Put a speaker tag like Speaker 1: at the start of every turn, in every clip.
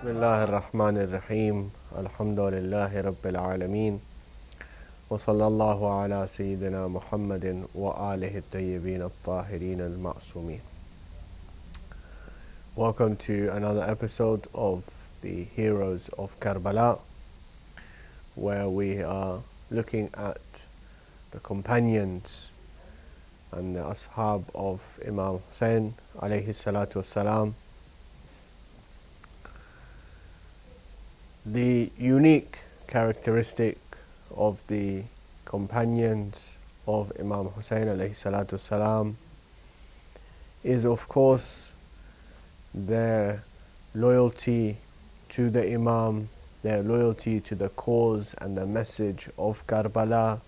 Speaker 1: الله الرحمن الرحيم الحمد لله رب العالمين وصلى الله على سيدنا محمد وآله الطيبين الطاهرين المعصومين. Welcome to another episode of the Heroes of Karbala, where we are looking at the companions and the ashab of Imam Hussein alayhi salatu wassalam. The unique characteristic of the companions of Imam Hussein alayhi salatu wassalam is, of course, their loyalty to the Imam, their loyalty to the cause and the message of Karbala,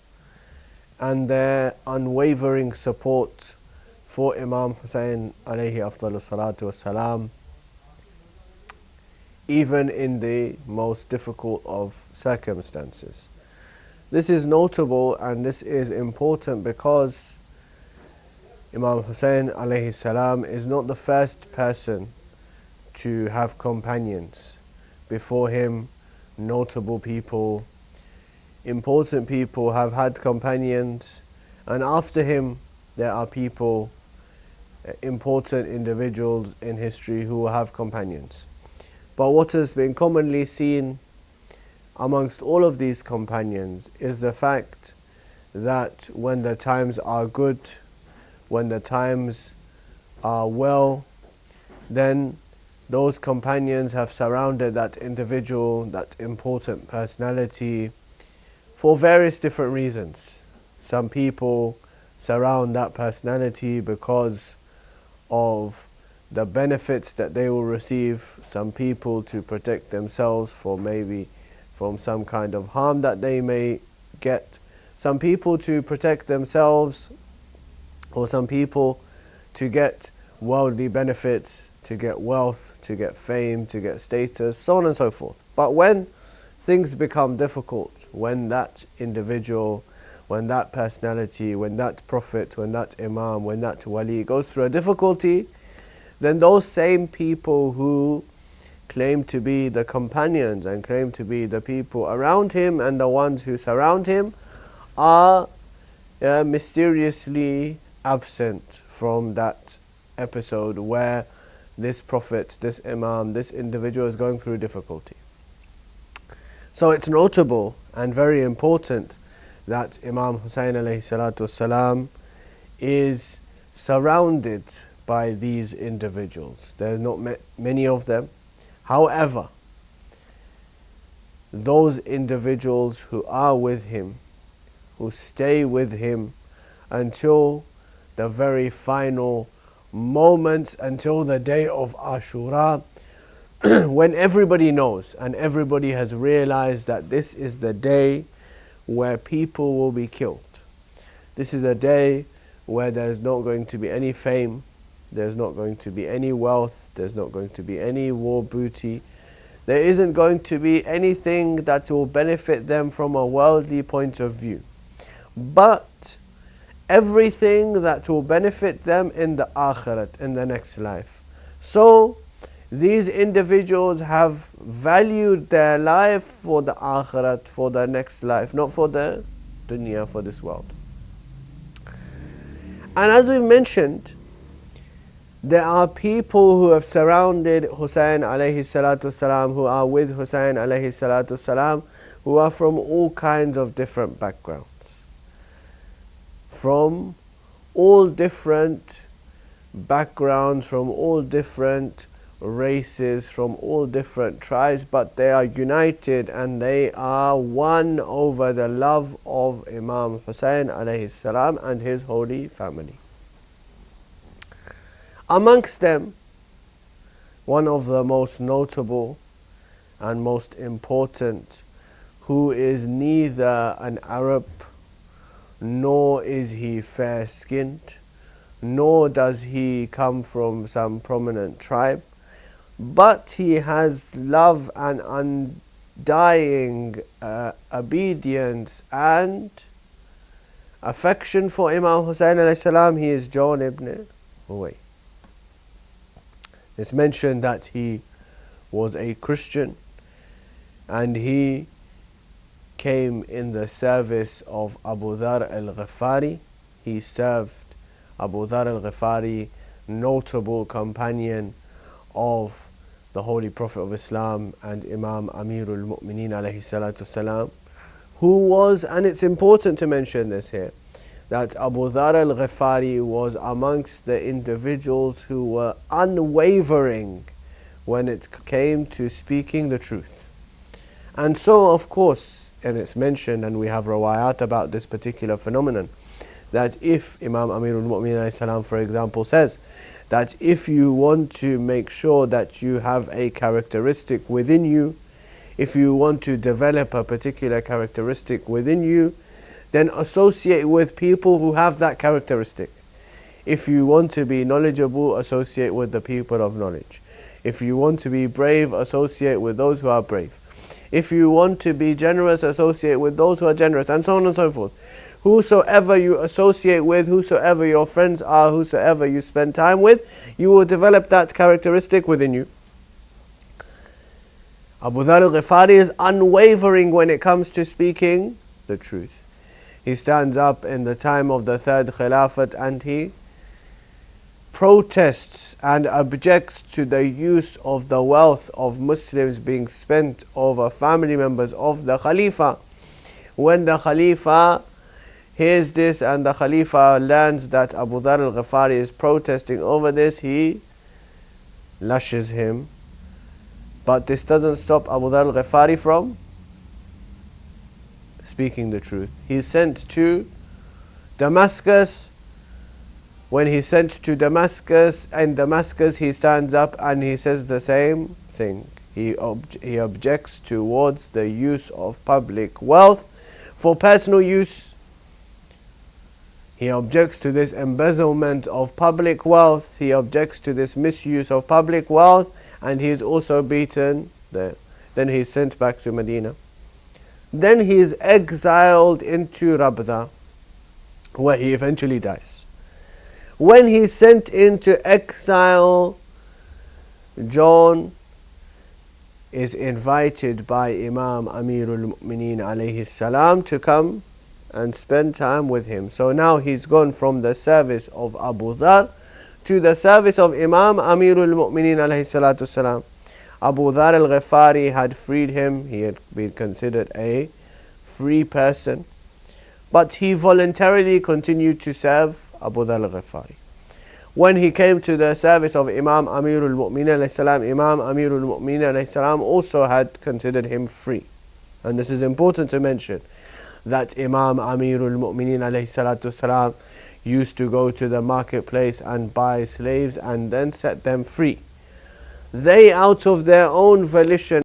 Speaker 1: and their unwavering support for Imam Hussein alayhi afdalu salatu wassalam, even in the most difficult of circumstances. This is notable and this is important because Imam Hussein alayhi salam is not the first person to have companions. Before him, notable people, important people have had companions, and after him there are people, important individuals in history who will have companions. But what has been commonly seen amongst all of these companions is the fact that when the times are good, when the times are well, then those companions have surrounded that individual, that important personality, for various different reasons. Some people surround that personality because of the benefits that they will receive, some people to protect themselves from some kind of harm that they may get, some people to protect themselves, or some people to get worldly benefits, to get wealth, to get fame, to get status, so on and so forth. But when things become difficult, when that individual, when that personality, when that prophet, when that imam, when that wali goes through a difficulty, then those same people who claim to be the companions and claim to be the people around him and the ones who surround him are mysteriously absent from that episode where this prophet, this imam, this individual is going through difficulty. So it's notable and very important that Imam Hussein alayhi salatu wasalam is surrounded by these individuals. There are not many of them. However, those individuals who are with him, who stay with him until the very final moments, until the day of Ashura, when everybody knows and everybody has realized that this is the day where people will be killed. This is a day where there's not going to be any fame, there's not going to be any wealth, there's not going to be any war booty, there isn't going to be anything that will benefit them from a worldly point of view, but everything that will benefit them in the akhirat, in the next life. So these individuals have valued their life for the akhirat, for the next life, not for the dunya, for this world. And as we've mentioned, there are people who have surrounded Hussein alayhi salatu wasalam, who are with Hussein alayhi salatu wasalam, who are from all kinds of different backgrounds, from all different backgrounds, from all different races, from all different tribes, but they are united and they are one over the love of Imam Hussein alayhi salam and his holy family. Amongst them, one of the most notable and most important, who is neither an Arab, nor is he fair-skinned, nor does he come from some prominent tribe, but he has love and undying obedience and affection for Imam Hussein alayhi salam. He is John Ibn Huwai. It's mentioned that he was a Christian, and he came in the service of Abu Dhar al-Ghifari. He served Abu Dhar al-Ghifari, notable companion of the Holy Prophet of Islam and Imam Amirul Mu'mineen alayhi salatu salam, who was, and it's important to mention this here, that Abu Dhar al-Ghifari was amongst the individuals who were unwavering when it came to speaking the truth. And so, of course, and it's mentioned, and we have rawayat about this particular phenomenon, that if Imam Amirul Mu'mineen alayhi salam, for example, says that if you want to make sure that you have a characteristic within you, if you want to develop a particular characteristic within you, then associate with people who have that characteristic. If you want to be knowledgeable, associate with the people of knowledge. If you want to be brave, associate with those who are brave. If you want to be generous, associate with those who are generous, and so on and so forth. Whosoever you associate with, whosoever your friends are, whosoever you spend time with, you will develop that characteristic within you. Abu Dhar al-Ghifari is unwavering when it comes to speaking the truth. He stands up in the time of the third Khilafat and he protests and objects to the use of the wealth of Muslims being spent over family members of the Khalifa. When the Khalifa hears this and the Khalifa learns that Abu Dhar al-Ghifari is protesting over this, he lashes him. But this doesn't stop Abu Dhar al-Ghifari from speaking the truth. He's sent to Damascus. When he's sent to Damascus, in Damascus he stands up and he says the same thing. He objects towards the use of public wealth for personal use. He objects to this embezzlement of public wealth. He objects to this misuse of public wealth, and he is also beaten there. Then he is sent back to Medina. Then he is exiled into Rabda, where he eventually dies. When he is sent into exile, John is invited by Imam Amirul Mu'mineen alayhi salam to come and spend time with him. So now he's gone from the service of Abu Dhar to the service of Imam Amirul Mu'mineen alayhi salatu salam. Abu Dhar al-Ghifari had freed him. He had been considered a free person, but he voluntarily continued to serve Abu Dhar al-Ghifari. When he came to the service of Imam Amirul Mu'mineen alayhi salam, Imam Amirul Mu'mineen alayhi salam also had considered him free. And this is important to mention, that Imam Amirul Mu'mineen alayhi salatu salam used to go to the marketplace and buy slaves and then set them free. They, out of their own volition